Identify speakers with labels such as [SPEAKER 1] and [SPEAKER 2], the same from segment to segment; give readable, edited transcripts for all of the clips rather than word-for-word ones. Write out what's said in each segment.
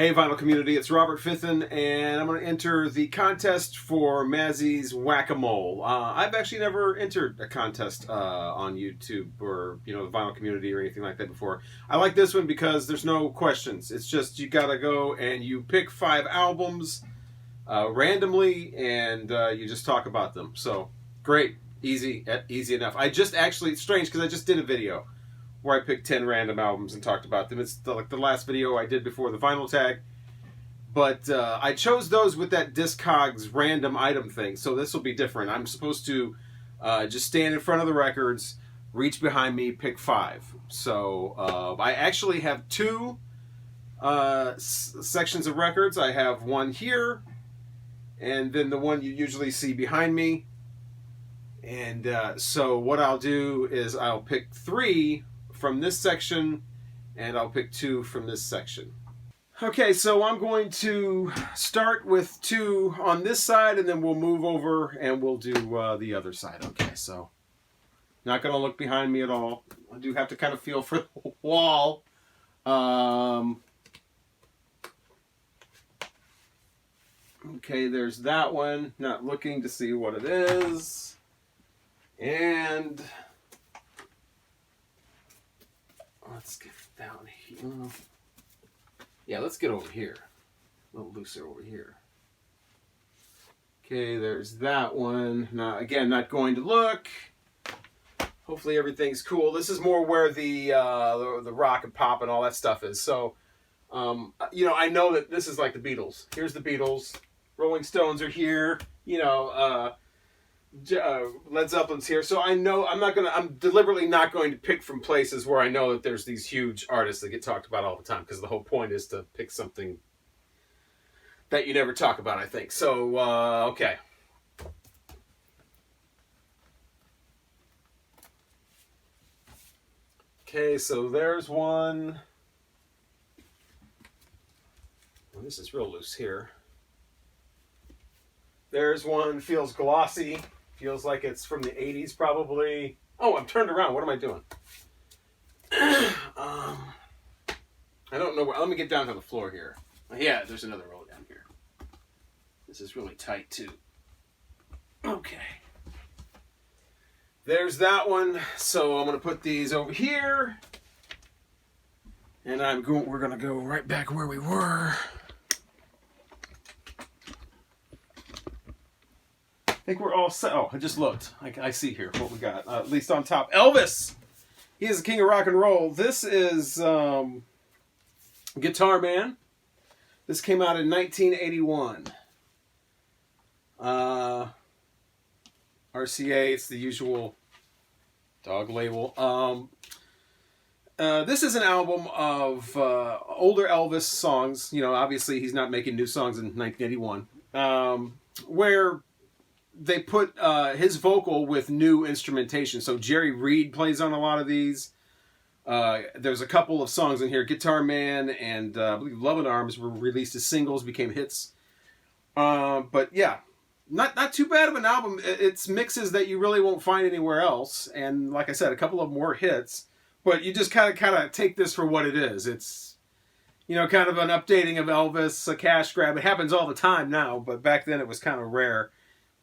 [SPEAKER 1] Hey vinyl community, it's Robert Fithen, and I'm going to enter the contest for Mazzy's Whack-A-Mole. I've actually never entered a contest on YouTube or the vinyl community or anything like that before. I like this one because there's no questions. It's just you got to go and you pick 5 albums randomly, and you just talk about them. So great, easy enough. It's strange because I just did a video where I picked 10 random albums and talked about them. It's like the last video I did before the vinyl tag. But I chose those with that Discogs random item thing, so this will be different. I'm supposed to just stand in front of the records, reach behind me, pick 5. So I actually have 2 sections of records. I have one here, and then the one you usually see behind me. And so what I'll do is I'll pick 3 from this section, and I'll pick 2 from this section. Okay, so I'm going to start with 2 on this side, and then we'll move over and we'll do the other side. Okay, so not going to look behind me at all. I do have to kind of feel for the wall. Okay, there's that one. Not looking to see what it is. And let's get down here. Yeah, let's get over here. A little looser over here. Okay, there's that one. Now, again, not going to look. Hopefully everything's cool. This is more where the rock and pop and all that stuff is. So, I know that this is like the Beatles. Here's the Beatles. Rolling Stones are here. Led Zeppelin's here, so I know I'm deliberately not going to pick from places where I know that there's these huge artists that get talked about all the time, because the whole point is to pick something that you never talk about, I think. So, okay. Okay, so there's one. Well, this is real loose here. There's one, feels glossy. Feels like it's from the 80s, probably. Oh, I'm turned around. What am I doing? I don't know. Let me get down to the floor here. Yeah, there's another roll down here. This is really tight, too. Okay. There's that one. So I'm going to put these over here. And we're going to go right back where we were. I think we're all set. Oh, I just looked. I see here what we got. At least on top. Elvis! He is the king of rock and roll. This is Guitar Man. This came out in 1981. RCA, it's the usual dog label. This is an album of older Elvis songs. Obviously he's not making new songs in 1981. Where they put his vocal with new instrumentation. So Jerry Reed plays on a lot of these. There's a couple of songs in here. Guitar Man and I believe Love in Arms were released as singles, became hits. But yeah, not too bad of an album. It's mixes that you really won't find anywhere else. And like I said, a couple of more hits. But you just kind of take this for what it is. It's, kind of an updating of Elvis, a cash grab. It happens all the time now, but back then it was kind of rare.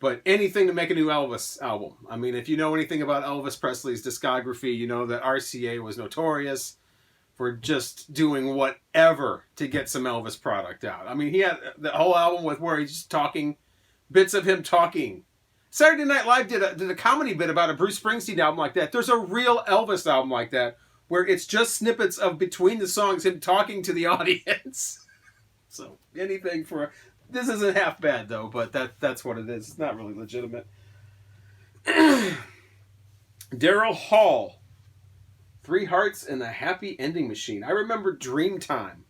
[SPEAKER 1] But anything to make a new Elvis album. I mean, if you know anything about Elvis Presley's discography, you know that RCA was notorious for just doing whatever to get some Elvis product out. I mean, he had the whole album where he's just talking, bits of him talking. Saturday Night Live did a comedy bit about a Bruce Springsteen album like that. There's a real Elvis album like that, where it's just snippets of between the songs him talking to the audience. So, anything for... This isn't half bad, though, but that's what it is. It's not really legitimate. Daryl Hall. 3 Hearts and a Happy Ending Machine. I remember Dreamtime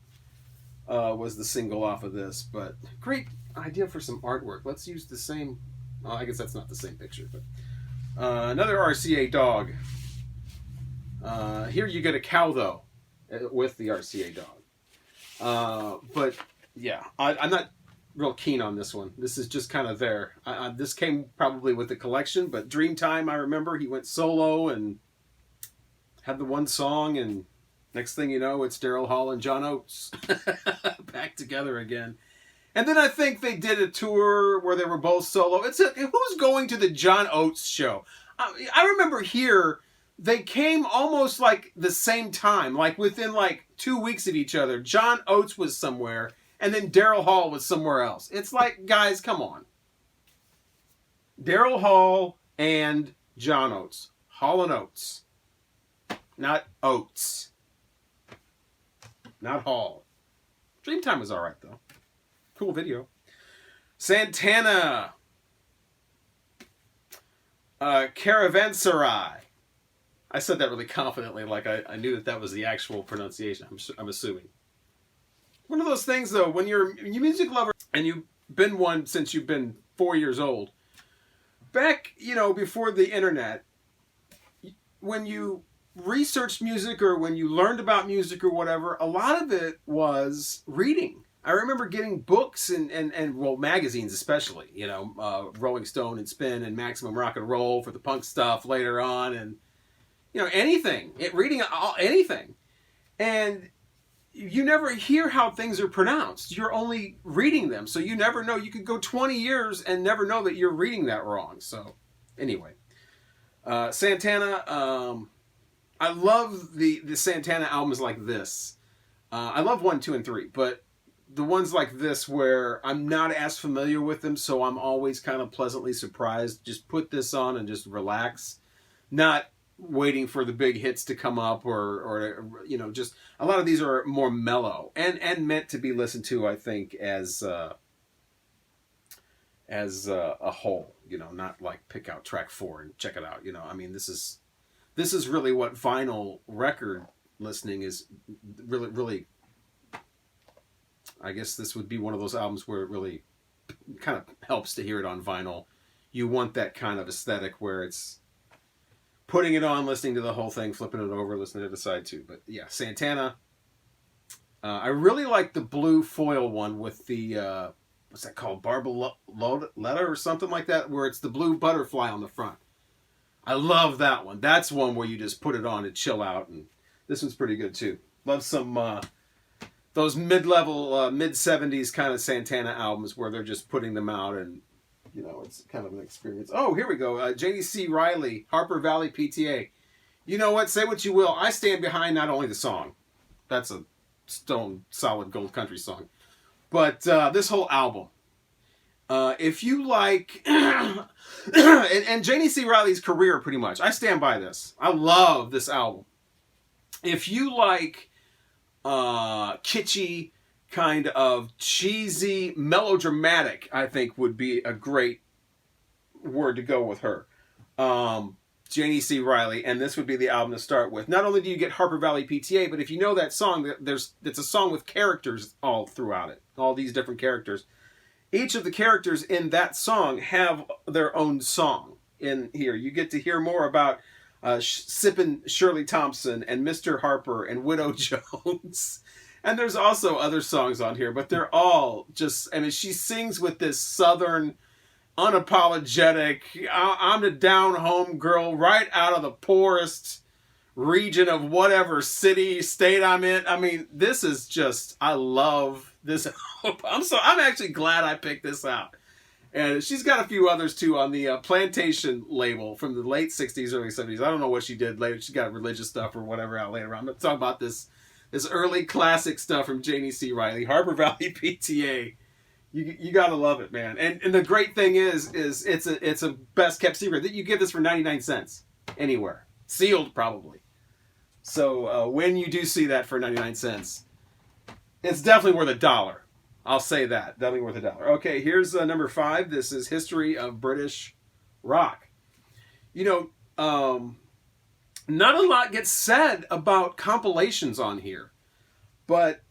[SPEAKER 1] was the single off of this, but great idea for some artwork. Let's use the same... Oh, I guess that's not the same picture, but... another RCA dog. Here you get a cow, though, with the RCA dog. But, yeah, I'm not real keen on this one. This is just kind of there. This came probably with the collection, but Dreamtime, I remember he went solo and had the one song, and Next thing you know, it's Daryl Hall and John Oates back together again. And then I think they did a tour where they were both solo. Who's going to the John Oates show? I remember here, they came almost like the same time, like within like 2 weeks of each other. John Oates was somewhere, and then Daryl Hall was somewhere else. It's like, guys, come on. Daryl Hall and John Oates. Hall and Oates. Not Oates. Not Hall. Dreamtime was alright, though. Cool video. Santana. Caravanserai. I said that really confidently, like I knew that was the actual pronunciation, I'm assuming. One of those things, though, when you're a music lover, and you've been one since you've been 4 years old, back, before the internet, when you researched music or when you learned about music or whatever, a lot of it was reading. I remember getting books and magazines especially, Rolling Stone and Spin and Maximum Rock and Roll for the punk stuff later on, and anything, reading anything. And you never hear how things are pronounced. You're only reading them, so you never know. You could go 20 years and never know that you're reading that wrong. So anyway, Santana, I love the Santana albums like this. I love 1, 2, and 3, but the ones like this where I'm not as familiar with them, so I'm always kind of pleasantly surprised. Just put this on and just relax. Not waiting for the big hits to come up or just a lot of these are more mellow and meant to be listened to, I think, as a whole, not like pick out track 4 and check it out. I mean, this is really what vinyl record listening is really. I guess this would be one of those albums where it really kind of helps to hear it on vinyl. You want that kind of aesthetic where it's putting it on, listening to the whole thing, flipping it over, listening to the side too. But yeah, Santana. I really like the blue foil one with the, what's that called? Barbarella or something like that, where it's the blue butterfly on the front. I love that one. That's one where you just put it on and chill out. And this one's pretty good too. Love some, those mid-level, mid-70s kind of Santana albums where they're just putting them out and, it's kind of an experience. Oh, here we go. Jeannie C. Riley, Harper Valley PTA. You know what? Say what you will. I stand behind not only the song. That's a stone solid gold country song. But this whole album. If you like... and Jeannie C. Riley's career, pretty much. I stand by this. I love this album. If you like... kitschy, kind of cheesy, melodramatic, I think would be a great word to go with her. Jeannie C. Riley, and this would be the album to start with. Not only do you get Harper Valley PTA, but if you know that song, it's a song with characters all throughout it. All these different characters. Each of the characters in that song have their own song in here. You get to hear more about Sippin' Shirley Thompson and Mr. Harper and Widow Jones. And there's also other songs on here, but they're all just, she sings with this southern, unapologetic, I'm the down home girl right out of the poorest region of whatever city, state I'm in. I mean, this is just, I love this. I'm actually glad I picked this out. And she's got a few others, too, on the Plantation label from the late 60s, early 70s. I don't know what she did later. She got religious stuff or whatever out later on. I'm talking about this early classic stuff from Jeannie C. Riley, Harper Valley PTA. You got to love it, man. And the great thing is it's a best kept secret that you get this for 99 cents anywhere. Sealed, probably. So when you do see that for 99 cents, it's definitely worth $1. I'll say that. Definitely worth $1. Okay, here's number 5. This is History of British Rock. Not a lot gets said about compilations on here. But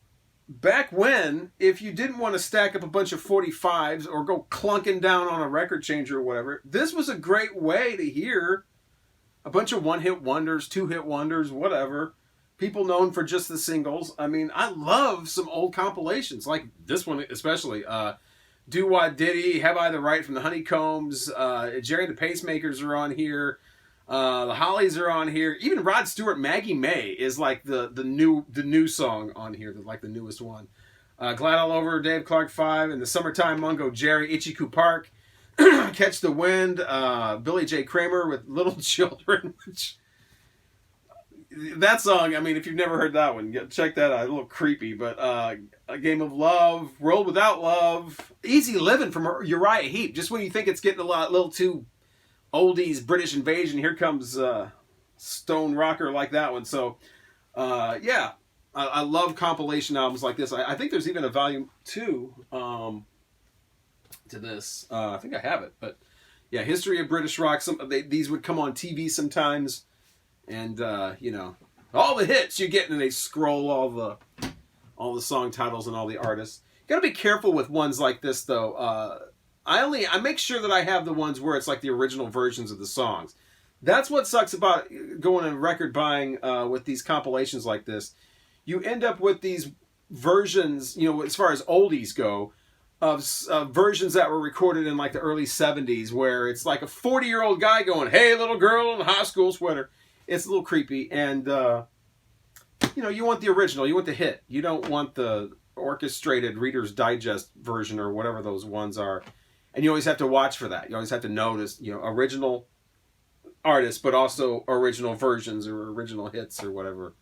[SPEAKER 1] back when, if you didn't want to stack up a bunch of 45s or go clunking down on a record changer or whatever, this was a great way to hear a bunch of one-hit wonders, two-hit wonders, whatever. People known for just the singles. I mean, I love some old compilations, like this one especially. Do Wah Diddy, Have I the Right from the Honeycombs, Jerry and the Pacemakers are on here. The Hollies are on here. Even Rod Stewart, Maggie May is like the new song on here, like the newest one. Glad All Over, Dave Clark 5, and the Summertime Mungo Jerry, Ichiku Park, Catch the Wind, Billy J. Kramer with Little Children. Which, that song, I mean, if you've never heard that one, check that out. A little creepy, but A Game of Love, World Without Love, Easy Living from Uriah Heep. Just when you think it's getting little too oldies, British Invasion, here comes Stone Rocker like that one. So, yeah, I love compilation albums like this. I think there's even a volume 2 to this. I think I have it, but yeah, History of British Rock. These would come on TV sometimes, and you know, all the hits you get, and they scroll all the song titles and all the artists. You gotta be careful with ones like this, though. I make sure that I have the ones where it's like the original versions of the songs. That's what sucks about going and record buying with these compilations like this. You end up with these versions, you know, as far as oldies go, of versions that were recorded in like the early 70s, where it's like a 40-year-old guy going, "Hey, little girl in a high school sweater." It's a little creepy, and you know, you want the original, you want the hit. You don't want the orchestrated Reader's Digest version or whatever those ones are. And you always have to watch for that. You always have to notice, you know, original artists, but also original versions or original hits or whatever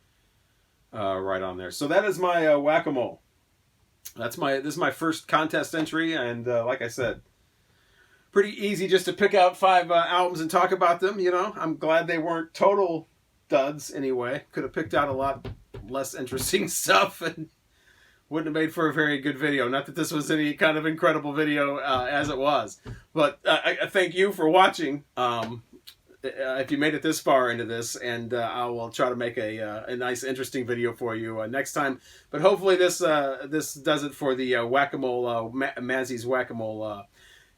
[SPEAKER 1] right on there. So that is my whack-a-mole. This is my first contest entry, and like I said, pretty easy just to pick out 5 albums and talk about them. You know, I'm glad they weren't total duds anyway. Could have picked out a lot less interesting stuff and wouldn't have made for a very good video. Not that this was any kind of incredible video as it was. But I thank you for watching. If you made it this far into this, and I will try to make a nice, interesting video for you next time. But hopefully this does it for the Whack-A-Mole, Mazzy's Whack-A-Mole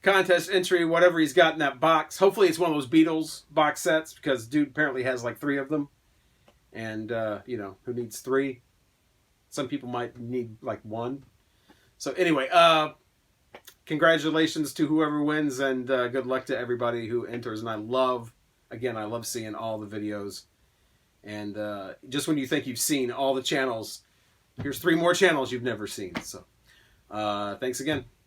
[SPEAKER 1] contest entry, whatever he's got in that box. Hopefully it's one of those Beatles box sets, because dude apparently has like 3 of them. And, you know, who needs 3? Some people might need like 1. So anyway, congratulations to whoever wins, and good luck to everybody who enters. And I love seeing all the videos. And just when you think you've seen all the channels, here's 3 more channels you've never seen. So thanks again.